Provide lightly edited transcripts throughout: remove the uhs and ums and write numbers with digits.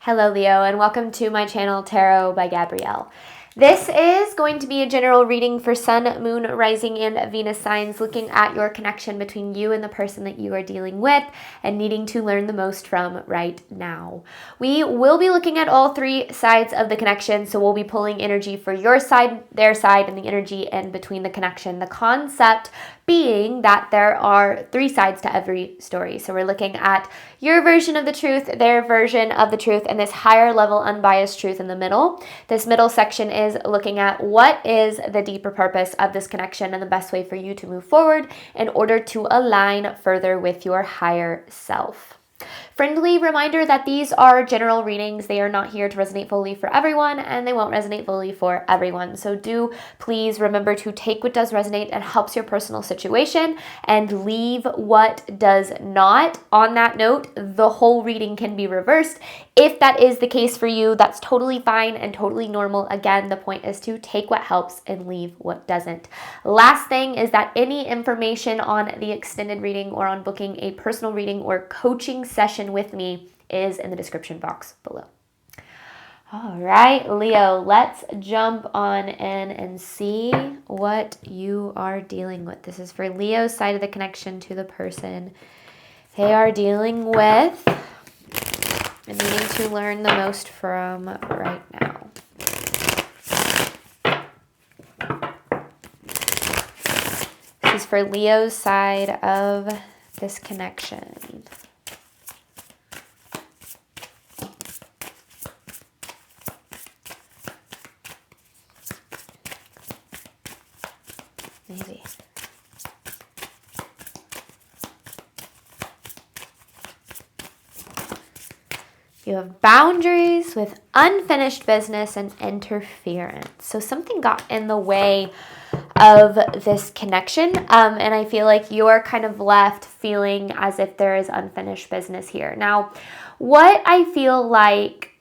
Hello Leo, and welcome to my channel Tarot by Gabrielle. This is going to be a general reading for Sun, Moon, Rising, and Venus signs, looking at your connection between you and the person that you are dealing with and needing to learn the most from right now. We will be looking at all three sides of the connection, so we'll be pulling energy for your side, their side, and the energy in between the connection. The concept being that there are three sides to every story. So we're looking at your version of the truth, their version of the truth, and this higher level unbiased truth in the middle. This middle section is looking at what is the deeper purpose of this connection and the best way for you to move forward in order to align further with your higher self. Friendly reminder that these are general readings. They are not here to resonate fully for everyone, and they won't resonate fully for everyone. So do please remember to take what does resonate and helps your personal situation and leave what does not. On that note, the whole reading can be reversed. If that is the case for you, that's totally fine and totally normal. Again, the point is to take what helps and leave what doesn't. Last thing is that any information on the extended reading or on booking a personal reading or coaching session with me is in the description box below. All right, Leo, let's jump on in and see what you are dealing with. This is for Leo's side of the connection to the person they are dealing with and needing to learn the most from right now. This is for Leo's side of this connection. Maybe. You have boundaries with unfinished business and interference. So something got in the way of this connection. And I feel like you're kind of left feeling as if there is unfinished business here. Now, what I feel like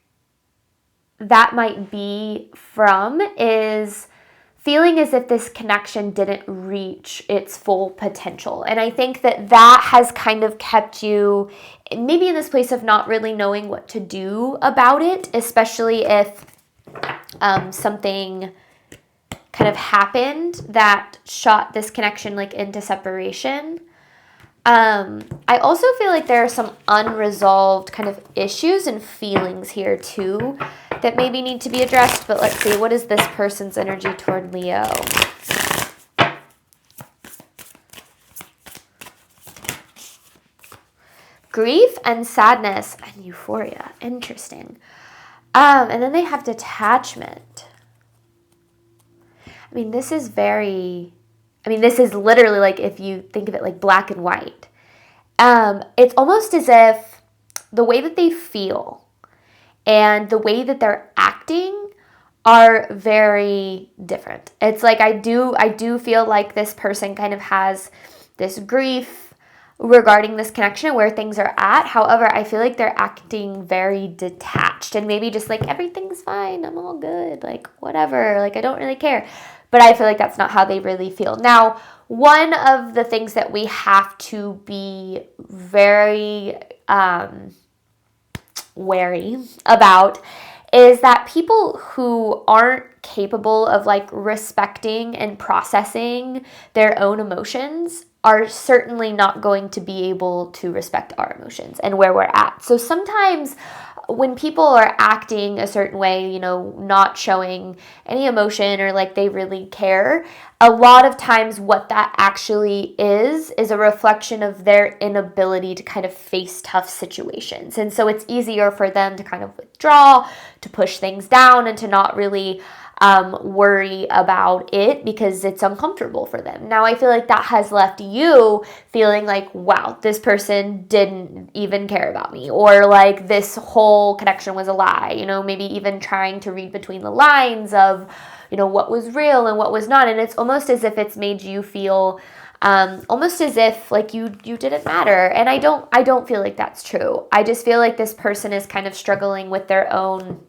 that might be from is feeling as if this connection didn't reach its full potential. And I think that that has kind of kept you maybe in this place of not really knowing what to do about it, especially if something kind of happened that shot this connection like into separation. I also feel like there are some unresolved kind of issues and feelings here too that maybe need to be addressed. But let's see, what is this person's energy toward Leo? Grief and sadness and euphoria. Interesting. And then they have detachment. I mean, this is literally like, if you think of it like black and white. It's almost as if the way that they feel and the way that they're acting are very different. It's like I do feel like this person kind of has this grief regarding this connection and where things are at. However, I feel like they're acting very detached and maybe just like everything's fine, I'm all good, like whatever, like I don't really care. But I feel like that's not how they really feel. Now, one of the things that we have to be very wary about is that people who aren't capable of like respecting and processing their own emotions are certainly not going to be able to respect our emotions and where we're at. So sometimes when people are acting a certain way, not showing any emotion or like they really care, a lot of times what that actually is a reflection of their inability to kind of face tough situations. And so it's easier for them to kind of withdraw, to push things down, and to not really worry about it because it's uncomfortable for them. Now, I feel like that has left you feeling like, wow, this person didn't even care about me, or like this whole connection was a lie, maybe even trying to read between the lines of, what was real and what was not. And it's almost as if it's made you feel almost as if like you didn't matter. And I don't feel like that's true. I just feel like this person is kind of struggling with their own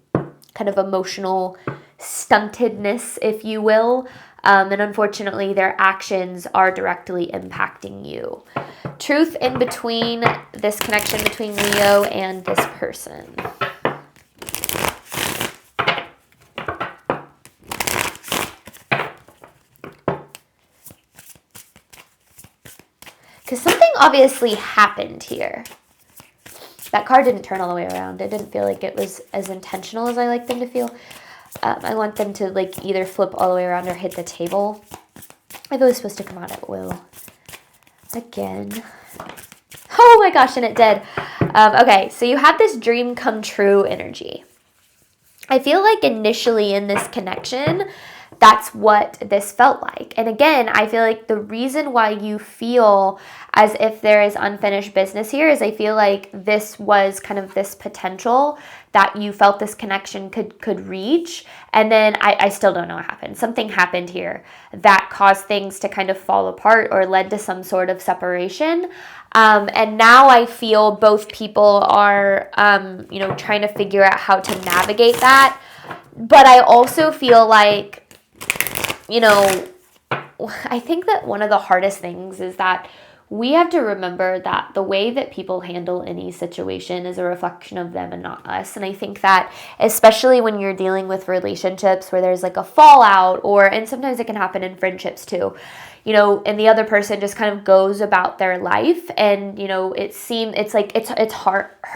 kind of emotional stuntedness, if you will. And unfortunately, their actions are directly impacting you. Truth in between this connection between Leo and this person. because something obviously happened here. That card didn't turn all the way around. It didn't feel like it was as intentional as I like them to feel. I want them to like either flip all the way around or hit the table. I thought it was supposed to come out at will. Again. Oh my gosh, and it did. Okay, so you have this dream come true energy. I feel like initially in this connection, that's what this felt like. And again, I feel like the reason why you feel as if there is unfinished business here is I feel like this was kind of this potential that you felt this connection could reach. And then I still don't know what happened. Something happened here that caused things to kind of fall apart or led to some sort of separation. And now I feel both people are, trying to figure out how to navigate that. But I also feel like, I think that one of the hardest things is that we have to remember that the way that people handle any situation is a reflection of them and not us. And I think that especially when you're dealing with relationships where there's like a fallout and sometimes it can happen in friendships too, and the other person just kind of goes about their life and, it's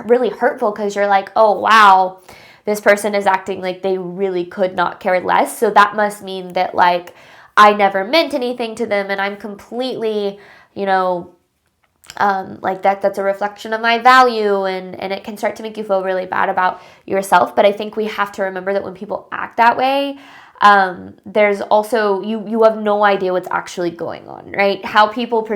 really hurtful because you're like, oh, wow, this person is acting like they really could not care less. So that must mean that like I never meant anything to them and I'm completely, that's a reflection of my value and it can start to make you feel really bad about yourself. But I think we have to remember that when people act that way, there's also, you have no idea what's actually going on, right? How people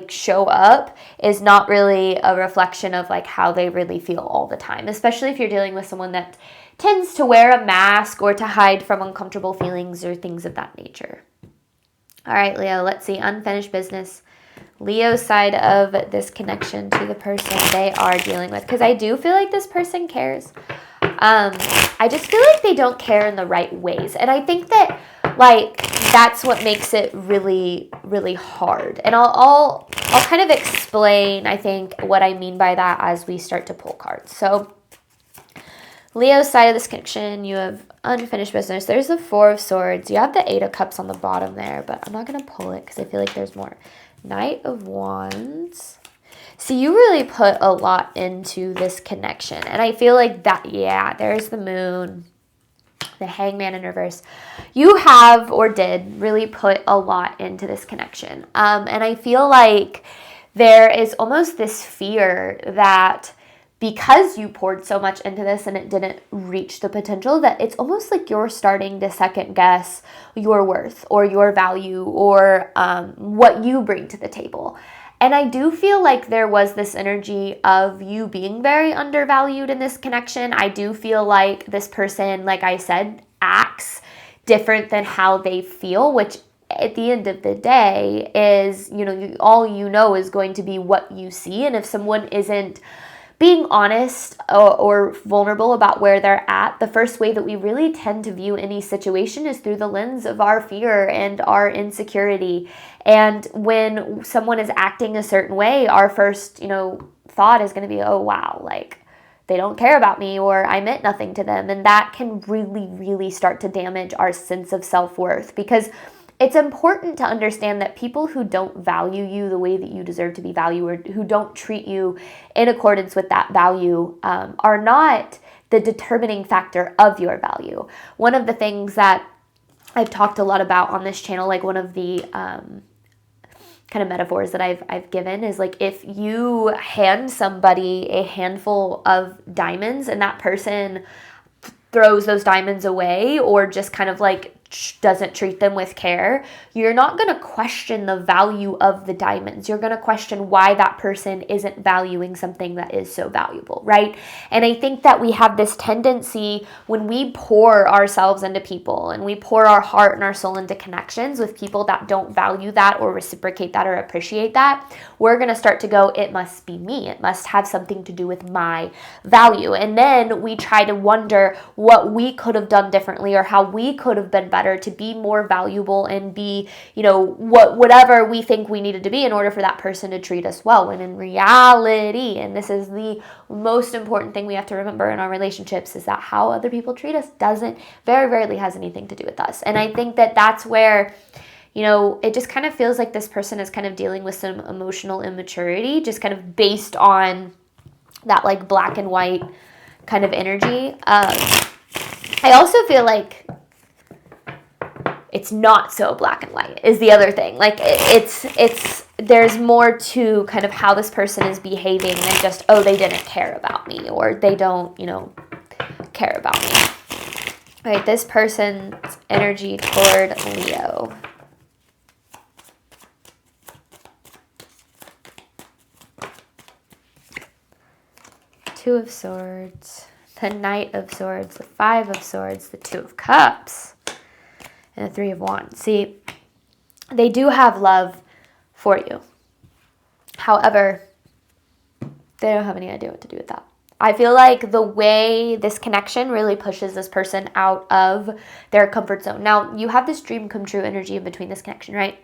show up is not really a reflection of like how they really feel all the time, especially if you're dealing with someone that tends to wear a mask or to hide from uncomfortable feelings or things of that nature. All right, Leo, let's see. Unfinished business. Leo's side of this connection to the person they are dealing with. Because I do feel like this person cares. I just feel like they don't care in the right ways. And I think that, that's what makes it really, really hard. And I'll kind of explain, I think, what I mean by that as we start to pull cards. So, Leo's side of this connection, you have unfinished business. There's the Four of Swords. You have the Eight of Cups on the bottom there, but I'm not going to pull it because I feel like there's more. Knight of Wands. So you really put a lot into this connection. And I feel like that, there's the Moon, the Hangman in reverse. You have or did really put a lot into this connection. And I feel like there is almost this fear that because you poured so much into this and it didn't reach the potential, that it's almost like you're starting to second guess your worth or your value or what you bring to the table. And I do feel like there was this energy of you being very undervalued in this connection. I do feel like this person, like I said, acts different than how they feel, which at the end of the day is, all is going to be what you see. And if someone isn't being honest or vulnerable about where they're at, the first way that we really tend to view any situation is through the lens of our fear and our insecurity. And when someone is acting a certain way, our first, thought is going to be, oh, wow, like they don't care about me or I meant nothing to them. And that can really, really start to damage our sense of self-worth, because it's important to understand that people who don't value you the way that you deserve to be valued or who don't treat you in accordance with that value are not the determining factor of your value. One of the things that I've talked a lot about on this channel, like one of the kind of metaphors that I've given is like if you hand somebody a handful of diamonds and that person throws those diamonds away or just kind of like doesn't treat them with care, you're not going to question the value of the diamonds. You're going to question why that person isn't valuing something that is so valuable, right? And I think that we have this tendency when we pour ourselves into people and we pour our heart and our soul into connections with people that don't value that or reciprocate that or appreciate that, we're going to start to go, it must be me. It must have something to do with my value. And then we try to wonder what we could have done differently or how we could have been better to be more valuable and be, whatever we think we needed to be in order for that person to treat us well. When in reality, and this is the most important thing we have to remember in our relationships, is that how other people treat us very rarely has anything to do with us. And I think that that's where, you know, it just kind of feels like this person is kind of dealing with some emotional immaturity, just kind of based on that like black and white kind of energy. I also feel like it's not so black and white is the other thing. Like there's more to kind of how this person is behaving than just, oh, they didn't care about me, or they don't, you know, care about me. All right, this person's energy toward Leo. Two of Swords, the Knight of Swords, the Five of Swords, the Two of Cups, and the Three of Wands. See, they do have love for you. However, they don't have any idea what to do with that. I feel like the way this connection really pushes this person out of their comfort zone. Now, you have this dream come true energy in between this connection, right?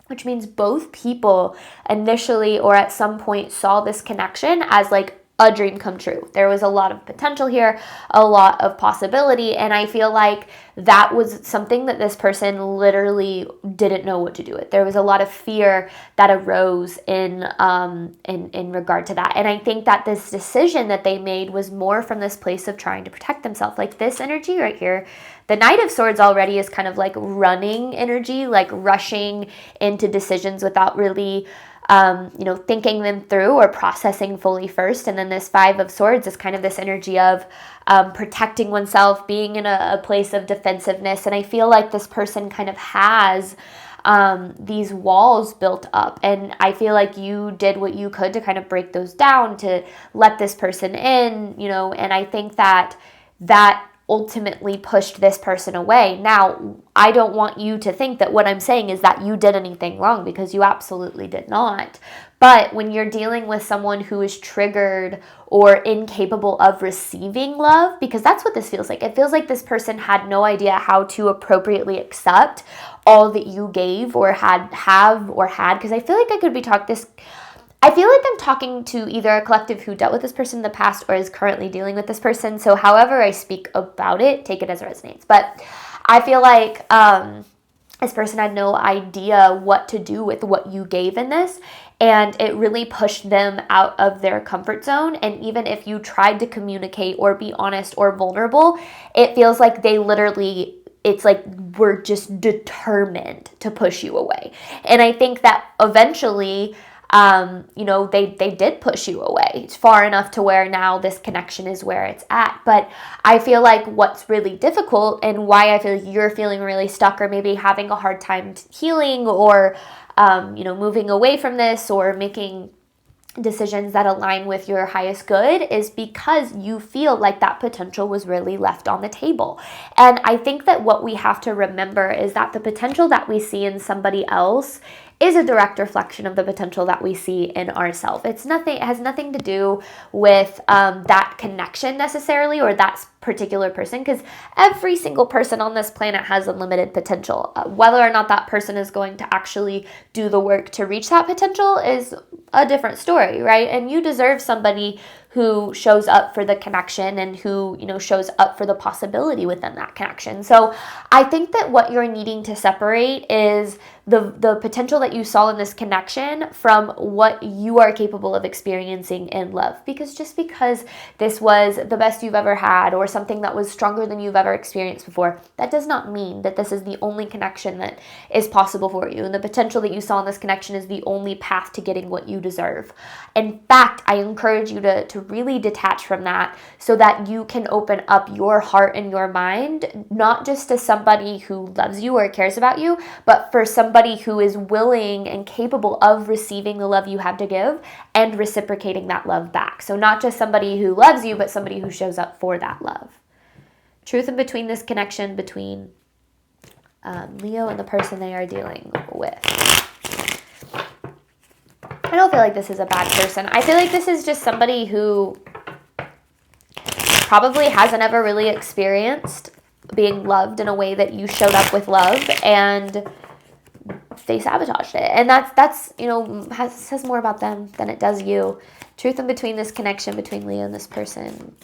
Which means both people initially or at some point saw this connection as like a dream come true. There was a lot of potential here, a lot of possibility, and I feel like that was something that this person literally didn't know what to do with. There was a lot of fear that arose in regard to that, and I think that this decision that they made was more from this place of trying to protect themselves. Like this energy right here, the Knight of Swords already is kind of like running energy, like rushing into decisions without really you know, thinking them through or processing fully first. And then this Five of Swords is kind of this energy of protecting oneself, being in a place of defensiveness. And I feel like this person kind of has these walls built up. And I feel like you did what you could to kind of break those down, to let this person in, you know, and I think that ultimately pushed this person away. Now, I don't want you to think that what I'm saying is that you did anything wrong, because you absolutely did not. But when you're dealing with someone who is triggered or incapable of receiving love, because that's what this feels like. It feels like this person had no idea how to appropriately accept all that you gave or had, because I feel like I feel like I'm talking to either a collective who dealt with this person in the past or is currently dealing with this person. So however I speak about it, take it as it resonates. But I feel like this person had no idea what to do with what you gave in this. And it really pushed them out of their comfort zone. And even if you tried to communicate or be honest or vulnerable, it feels like they literally, it's like we're just determined to push you away. And I think that eventually, you know, they did push you away. It's far enough to where now this connection is where it's at. But I feel like what's really difficult and why I feel like you're feeling really stuck or maybe having a hard time healing or, you know, moving away from this or making decisions that align with your highest good is because you feel like that potential was really left on the table. And I think that what we have to remember is that the potential that we see in somebody else is a direct reflection of the potential that we see in ourselves. It has nothing to do with that connection necessarily or that particular person, because every single person on this planet has unlimited potential. Whether or not that person is going to actually do the work to reach that potential is a different story, right? And you deserve somebody who shows up for the connection and who, you know, shows up for the possibility within that connection. So I think that what you're needing to separate is the potential that you saw in this connection from what you are capable of experiencing in love. Because just because this was the best you've ever had or something that was stronger than you've ever experienced before, that does not mean that this is the only connection that is possible for you. And the potential that you saw in this connection is the only path to getting what you deserve. In fact, I encourage you to really detach from that so that you can open up your heart and your mind, not just to somebody who loves you or cares about you, but for somebody who is willing and capable of receiving the love you have to give and reciprocating that love back. So not just somebody who loves you, but somebody who shows up for that love. Truth in between this connection between Leo and the person they are dealing with. I don't feel like this is a bad person. I feel like this is just somebody who probably hasn't ever really experienced being loved in a way that you showed up with love, and they sabotaged it. And that's you know, says more about them than it does you. Truth in between this connection between Leo and this person.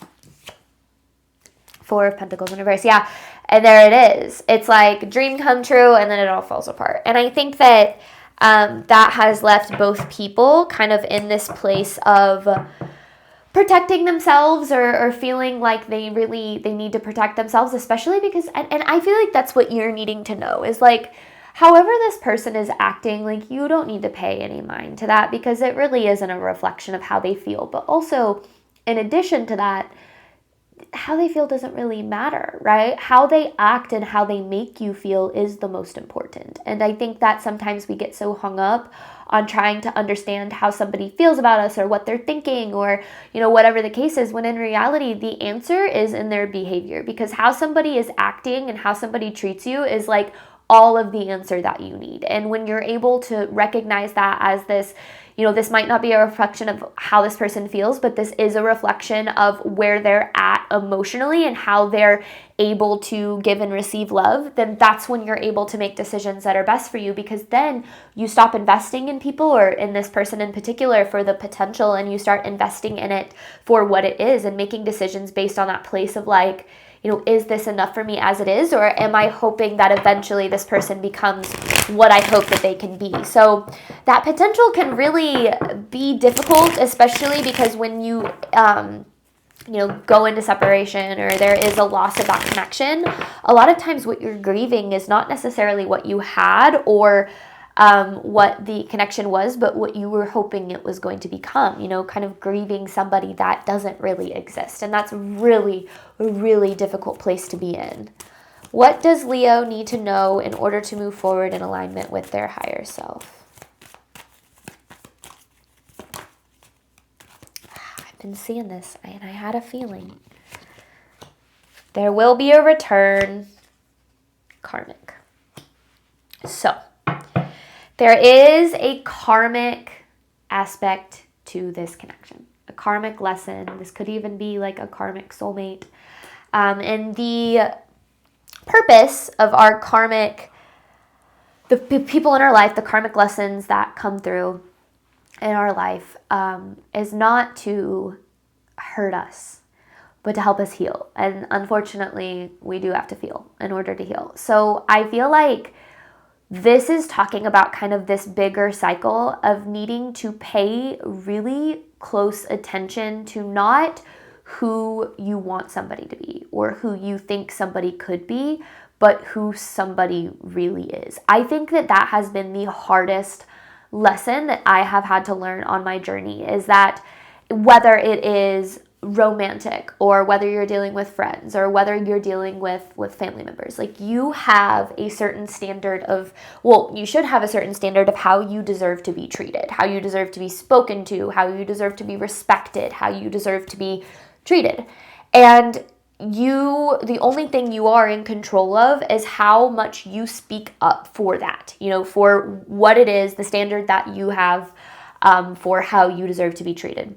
Four of Pentacles in reverse. Yeah, And there it is. It's like dream come true, and then it all falls apart. And I think that that has left both people kind of in this place of protecting themselves or feeling like they need to protect themselves, especially because, and I feel like that's what you're needing to know is like, however this person is acting, like you don't need to pay any mind to that because it really isn't a reflection of how they feel. But also, in addition to that, how they feel doesn't really matter, right? How they act and how they make you feel is the most important. And I think that sometimes we get so hung up on trying to understand how somebody feels about us or what they're thinking or, whatever the case is, when in reality, the answer is in their behavior, because how somebody is acting and how somebody treats you is like all of the answer that you need. And when you're able to recognize that as this, this might not be a reflection of how this person feels, but this is a reflection of where they're at emotionally and how they're able to give and receive love, then that's when you're able to make decisions that are best for you, because then you stop investing in people or in this person in particular for the potential, and you start investing in it for what it is and making decisions based on that place of like, is this enough for me as it is? Or am I hoping that eventually this person becomes what I hope that they can be? So that potential can really be difficult, especially because when you, go into separation or there is a loss of that connection, a lot of times what you're grieving is not necessarily what you had or what the connection was, but what you were hoping it was going to become, kind of grieving somebody that doesn't really exist. And that's really, really difficult place to be in. What does Leo need to know in order to move forward in alignment with their higher self? I've been seeing this and I had a feeling. There will be a return, karmic. So, there is a karmic aspect to this connection, a karmic lesson. This could even be like a karmic soulmate. And the purpose of our karmic, the people in our life, the karmic lessons that come through in our life is not to hurt us, but to help us heal. And unfortunately, we do have to feel in order to heal. So I feel like this is talking about kind of this bigger cycle of needing to pay really close attention to not who you want somebody to be or who you think somebody could be, but who somebody really is. I think that has been the hardest lesson that I have had to learn on my journey, is that whether it is romantic or whether you're dealing with friends or whether you're dealing with family members, like you have a certain standard of, you should have a certain standard of how you deserve to be treated, how you deserve to be spoken to, how you deserve to be respected, how you deserve to be treated. And the only thing you are in control of is how much you speak up for that, for what it is, the standard that you have for how you deserve to be treated.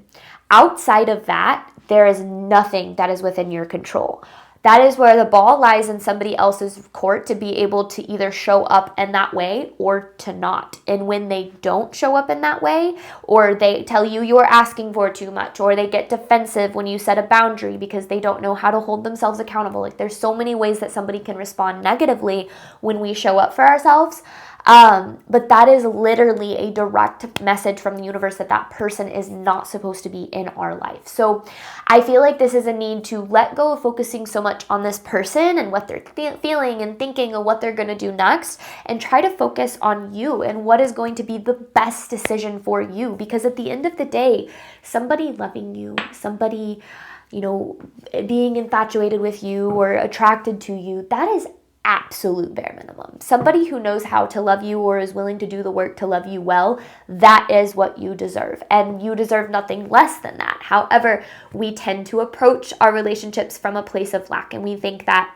Outside of that, there is nothing that is within your control. That is where the ball lies in somebody else's court to be able to either show up in that way or to not. And when they don't show up in that way, or they tell you you're asking for too much, or they get defensive when you set a boundary because they don't know how to hold themselves accountable. Like there's so many ways that somebody can respond negatively when we show up for ourselves. But that is literally a direct message from the universe that person is not supposed to be in our life. So I feel like this is a need to let go of focusing so much on this person and what they're feeling and thinking and what they're going to do next, and try to focus on you and what is going to be the best decision for you. Because at the end of the day, somebody loving you, somebody, being infatuated with you or attracted to you, that is absolute bare minimum. Somebody who knows how to love you or is willing to do the work to love you well, that is what you deserve. And you deserve nothing less than that. However, we tend to approach our relationships from a place of lack, and we think that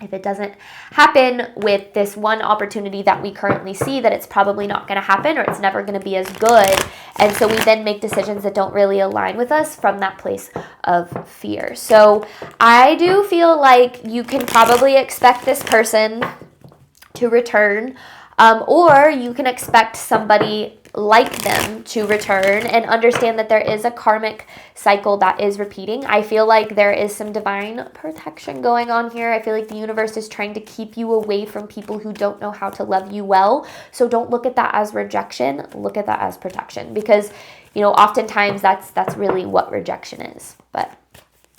if it doesn't happen with this one opportunity that we currently see, that it's probably not going to happen or it's never going to be as good. And so we then make decisions that don't really align with us from that place of fear. So I do feel like you can probably expect this person to return. Or you can expect somebody like them to return and understand that there is a karmic cycle that is repeating. I feel like there is some divine protection going on here. I feel like the universe is trying to keep you away from people who don't know how to love you well. So don't look at that as rejection. Look at that as protection, because, oftentimes that's really what rejection is. But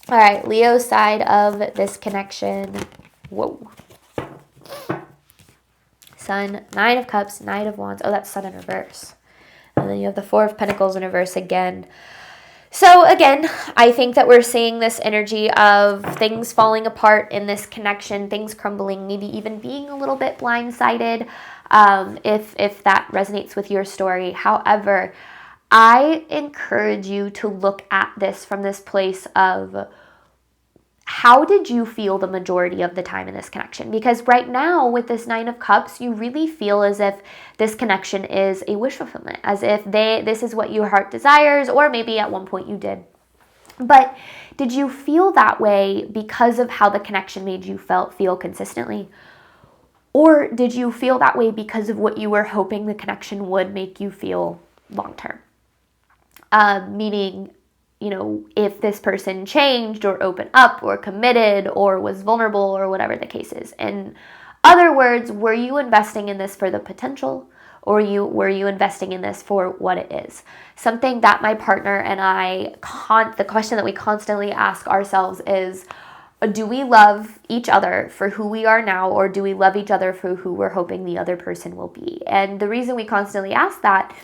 all right, Leo's side of this connection. Whoa. Sun, Nine of Cups, Knight of Wands. Oh, that's Sun in reverse. And then you have the Four of Pentacles in reverse again. So again, I think that we're seeing this energy of things falling apart in this connection, things crumbling, maybe even being a little bit blindsided, if that resonates with your story. However, I encourage you to look at this from this place of, how did you feel the majority of the time in this connection? Because right now with this Nine of Cups, you really feel as if this connection is a wish fulfillment, as if this is what your heart desires, or maybe at one point you did. But did you feel that way because of how the connection made you feel consistently? Or did you feel that way because of what you were hoping the connection would make you feel long term? Meaning, if this person changed or opened up or committed or was vulnerable or whatever the case is. In other words, were you investing in this for the potential, or were you investing in this for what it is? Something that my partner and I, the question that we constantly ask ourselves is, do we love each other for who we are now, or do we love each other for who we're hoping the other person will be? And the reason we constantly ask that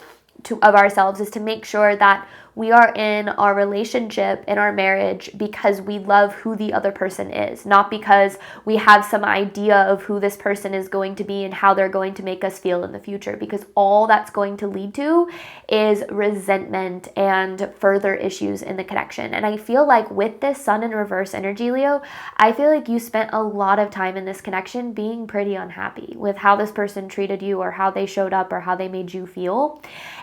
of ourselves is to make sure that we are in our relationship, in our marriage, because we love who the other person is, not because we have some idea of who this person is going to be and how they're going to make us feel in the future, because all that's going to lead to is resentment and further issues in the connection. And I feel like with this Sun in reverse energy, Leo, I feel like you spent a lot of time in this connection being pretty unhappy with how this person treated you, or how they showed up, or how they made you feel.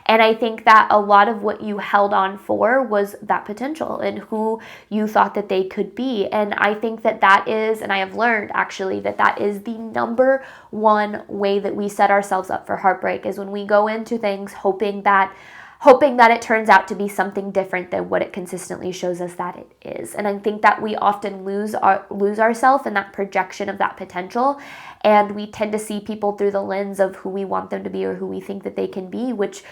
And I think that a lot of what you held on for was that potential and who you thought that they could be. And I think that is, and I have learned actually, that is the number one way that we set ourselves up for heartbreak, is when we go into things hoping that it turns out to be something different than what it consistently shows us that it is. And I think that we often lose ourselves in that projection of that potential, and we tend to see people through the lens of who we want them to be or who we think that they can be, which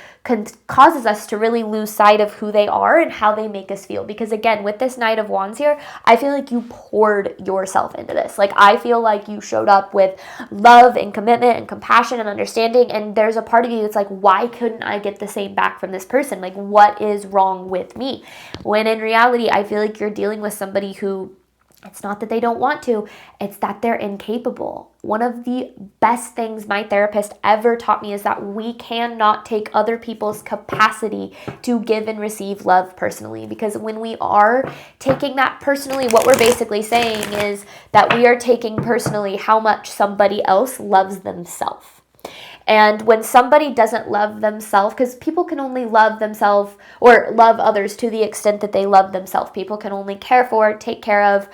causes us to really lose sight of who they are and how they make us feel. Because again, with this Knight of Wands here, I feel like you poured yourself into this. Like, I feel like you showed up with love and commitment and compassion and understanding, and there's a part of you that's like, why couldn't I get the same back from this person? Like, what is wrong with me? When in reality, I feel like you're dealing with somebody who, it's not that they don't want to, it's that they're incapable. One of the best things my therapist ever taught me is that we cannot take other people's capacity to give and receive love personally. Because when we are taking that personally, what we're basically saying is that we are taking personally how much somebody else loves themselves. And when somebody doesn't love themselves, because people can only love themselves or love others to the extent that they love themselves. People can only care for, take care of,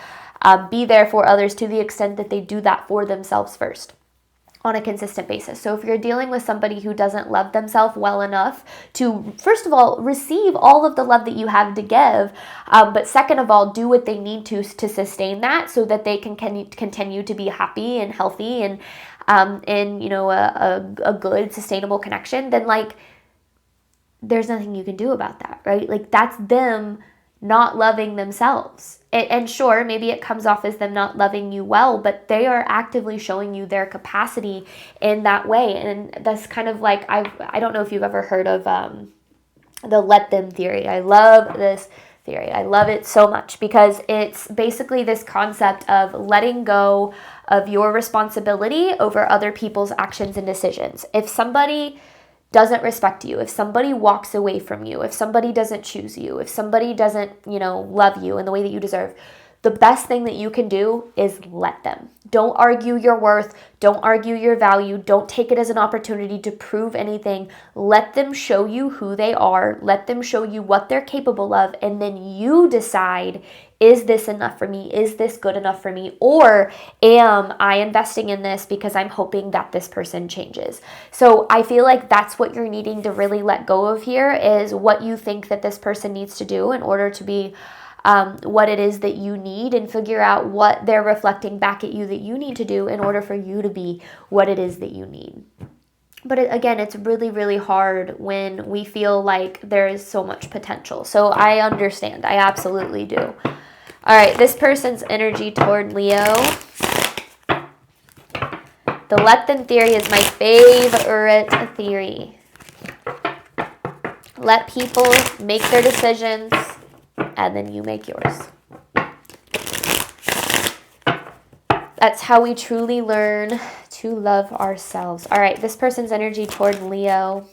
be there for others to the extent that they do that for themselves first on a consistent basis. So if you're dealing with somebody who doesn't love themselves well enough to, first of all, receive all of the love that you have to give, but second of all, do what they need to sustain that so that they can continue to be happy and healthy and in, a good, sustainable connection, then like, there's nothing you can do about that, right? Like, that's them not loving themselves. And sure, maybe it comes off as them not loving you well, but they are actively showing you their capacity in that way. And that's kind of like, I don't know if you've ever heard of the let them theory. I love this theory. I love it so much because it's basically this concept of letting go of your responsibility over other people's actions and decisions. If somebody doesn't respect you, if somebody walks away from you, if somebody doesn't choose you, if somebody doesn't, love you in the way that you deserve, the best thing that you can do is let them. Don't argue your worth. Don't argue your value. Don't take it as an opportunity to prove anything. Let them show you who they are. Let them show you what they're capable of. And then you decide is this enough for me? Is this good enough for me? Or am I investing in this because I'm hoping that this person changes? So I feel like that's what you're needing to really let go of here, is what you think that this person needs to do in order to be what it is that you need, and figure out what they're reflecting back at you that you need to do in order for you to be what it is that you need. But again, it's really, really hard when we feel like there is so much potential. So I understand. I absolutely do. All right, this person's energy toward Leo. The let them theory is my favorite theory. Let people make their decisions, and then you make yours. That's how we truly learn to love ourselves. All right, this person's energy toward Leo.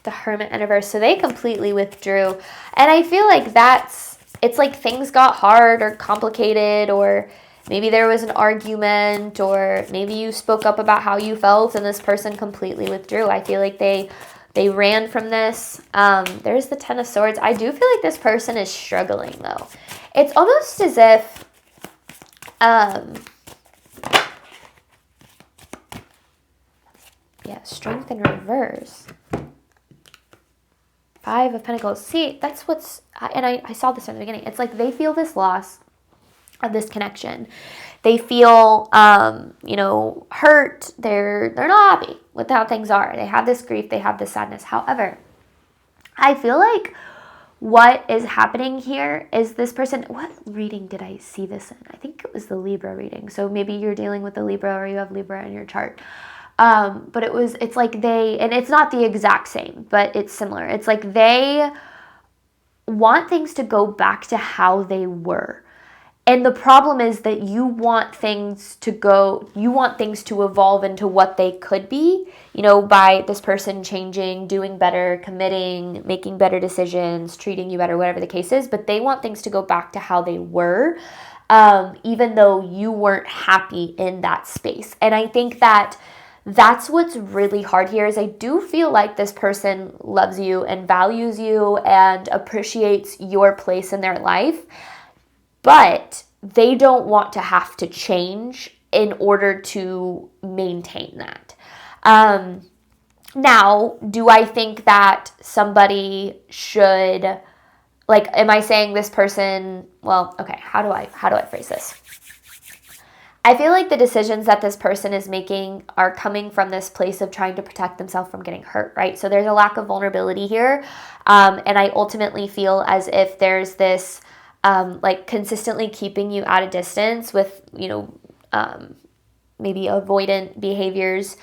The Hermit and Reverse. So they completely withdrew. And I feel like it's like things got hard or complicated, or maybe there was an argument, or maybe you spoke up about how you felt and this person completely withdrew. I feel like they ran from this. There's the Ten of Swords. I do feel like this person is struggling though. It's almost as if Strength in reverse. Five of Pentacles. See, that's what's, and I saw this in the beginning. It's like they feel this loss of this connection. They feel, hurt. They're not happy with how things are. They have this grief. They have this sadness. However, I feel like what is happening here is this person, what reading did I see this in? I think it was the Libra reading. So maybe you're dealing with the Libra, or you have Libra in your chart. But it's like and it's not the exact same, but it's similar. It's like they want things to go back to how they were. And the problem is that you want things to evolve into what they could be, by this person changing, doing better, committing, making better decisions, treating you better, whatever the case is. But they want things to go back to how they were, even though you weren't happy in that space. And I think that's what's really hard here, is I do feel like this person loves you and values you and appreciates your place in their life. But they don't want to have to change in order to maintain that. Now, do I think that somebody should, am I saying this person, well, okay, how do I phrase this? I feel like the decisions that this person is making are coming from this place of trying to protect themselves from getting hurt, right? So there's a lack of vulnerability here. And I ultimately feel as if there's this, consistently keeping you at a distance with, maybe avoidant behaviors,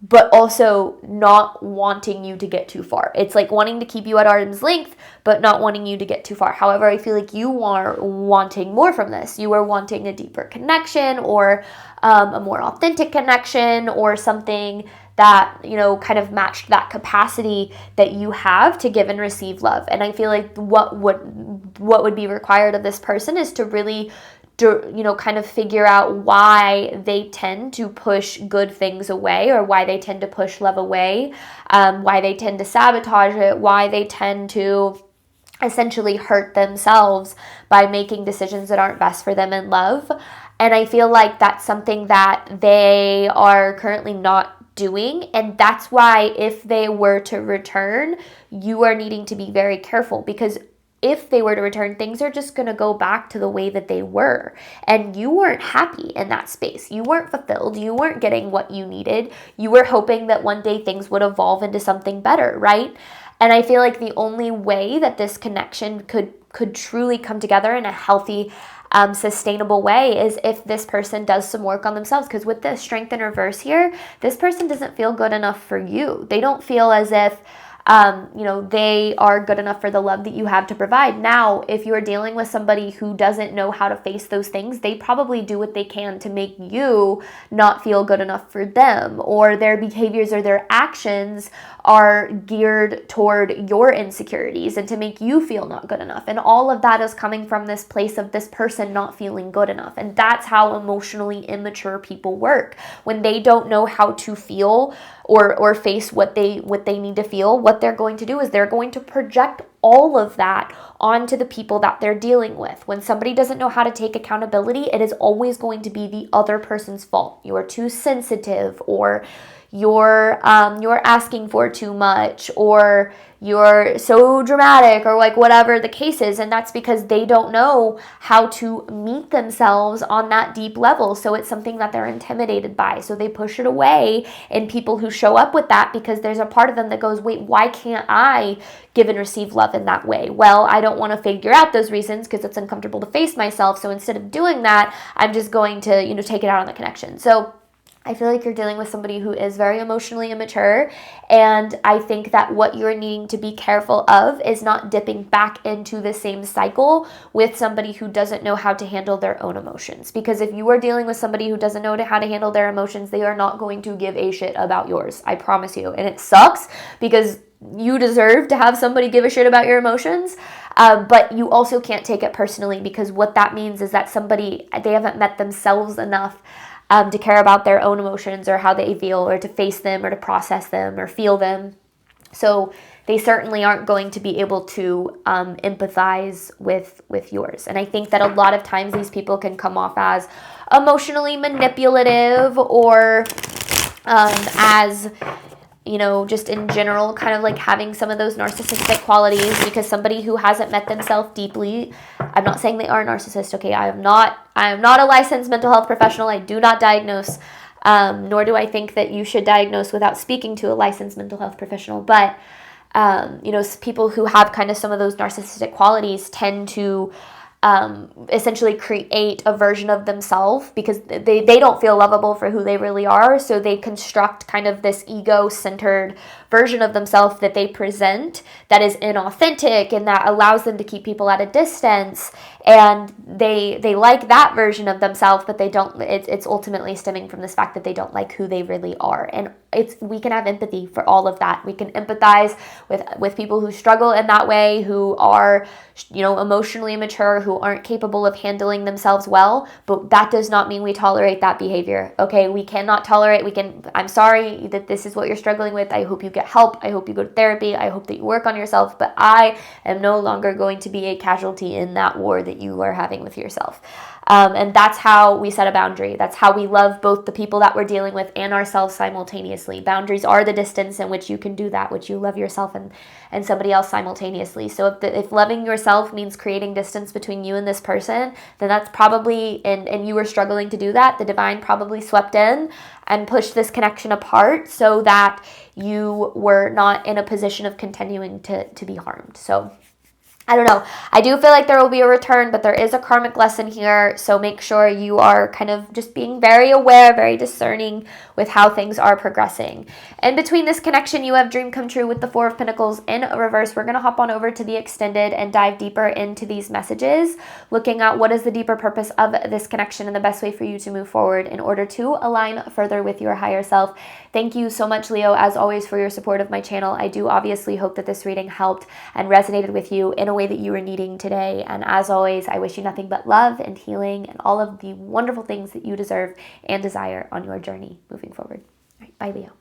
but also not wanting you to get too far. It's like wanting to keep you at arm's length, but not wanting you to get too far. However, I feel like you are wanting more from this. You are wanting a deeper connection, or a more authentic connection, or something that, kind of matched that capacity that you have to give and receive love. And I feel like what would be required of this person is to really kind of figure out why they tend to push good things away, or why they tend to push love away, why they tend to sabotage it, why they tend to essentially hurt themselves by making decisions that aren't best for them in love. And I feel like that's something that they are currently not doing. And that's why if they were to return, you are needing to be very careful, because if they were to return, things are just going to go back to the way that they were. And you weren't happy in that space. You weren't fulfilled. You weren't getting what you needed. You were hoping that one day things would evolve into something better, right? And I feel like the only way that this connection could truly come together in a healthy, sustainable way is if this person does some work on themselves. Because with the Strength in reverse here, this person doesn't feel good enough for you. They don't feel as if they are good enough for the love that you have to provide. Now, if you're dealing with somebody who doesn't know how to face those things, they probably do what they can to make you not feel good enough for them, or their behaviors or their actions are geared toward your insecurities and to make you feel not good enough. And all of that is coming from this place of this person not feeling good enough. And that's how emotionally immature people work. When they don't know how to feel or face what they need to feel, what they're going to do is they're going to project all of that onto the people that they're dealing with. When somebody doesn't know how to take accountability, it is always going to be the other person's fault. You are too sensitive, or you're asking for too much, or you're so dramatic, or like whatever the case is. And that's because they don't know how to meet themselves on that deep level. So it's something that they're intimidated by. So they push it away in people who show up with that, because there's a part of them that goes, wait, why can't I give and receive love in that way? Well, I don't want to figure out those reasons because it's uncomfortable to face myself. So instead of doing that, I'm just going to, take it out on the connection. So I feel like you're dealing with somebody who is very emotionally immature, and I think that what you're needing to be careful of is not dipping back into the same cycle with somebody who doesn't know how to handle their own emotions. Because if you are dealing with somebody who doesn't know how to handle their emotions, they are not going to give a shit about yours. I promise you. And it sucks because you deserve to have somebody give a shit about your emotions. But you also can't take it personally, because what that means is that they haven't met themselves enough to care about their own emotions or how they feel, or to face them, or to process them, or feel them. So they certainly aren't going to be able to empathize with yours. And I think that a lot of times these people can come off as emotionally manipulative, or as just in general, kind of like having some of those narcissistic qualities, because somebody who hasn't met themselves deeply, I'm not saying they are a narcissist, okay? I am not a licensed mental health professional. I do not diagnose, nor do I think that you should diagnose without speaking to a licensed mental health professional. But, people who have kind of some of those narcissistic qualities tend to essentially create a version of themselves, because they don't feel lovable for who they really are. So they construct kind of this ego-centered version of themselves that they present that is inauthentic, and that allows them to keep people at a distance. And they like that version of themselves, but they don't. It's ultimately stemming from this fact that they don't like who they really are. And we can have empathy for all of that. We can empathize with people who struggle in that way, who are, emotionally immature, who aren't capable of handling themselves well. But that does not mean we tolerate that behavior. Okay, we cannot tolerate. I'm sorry that this is what you're struggling with. I hope you get help. I hope you go to therapy. I hope that you work on yourself. But I am no longer going to be a casualty in that war that you are having with yourself. And that's how we set a boundary. That's how we love both the people that we're dealing with and ourselves simultaneously. Boundaries are the distance in which you can do that, which you love yourself and somebody else simultaneously. So if loving yourself means creating distance between you and this person, then that's probably, and you were struggling to do that, the divine probably swept in and pushed this connection apart so that you were not in a position of continuing to be harmed. So I don't know. I do feel like there will be a return, but there is a karmic lesson here. So make sure you are kind of just being very aware, very discerning with how things are progressing. In between this connection, you have dream come true with the Four of Pentacles in reverse. We're going to hop on over to the extended and dive deeper into these messages, looking at what is the deeper purpose of this connection and the best way for you to move forward in order to align further with your higher self. Thank you so much, Leo, as always, for your support of my channel. I do obviously hope that this reading helped and resonated with you in a way that you were needing today. And as always, I wish you nothing but love and healing and all of the wonderful things that you deserve and desire on your journey moving forward. All right, bye, Leo.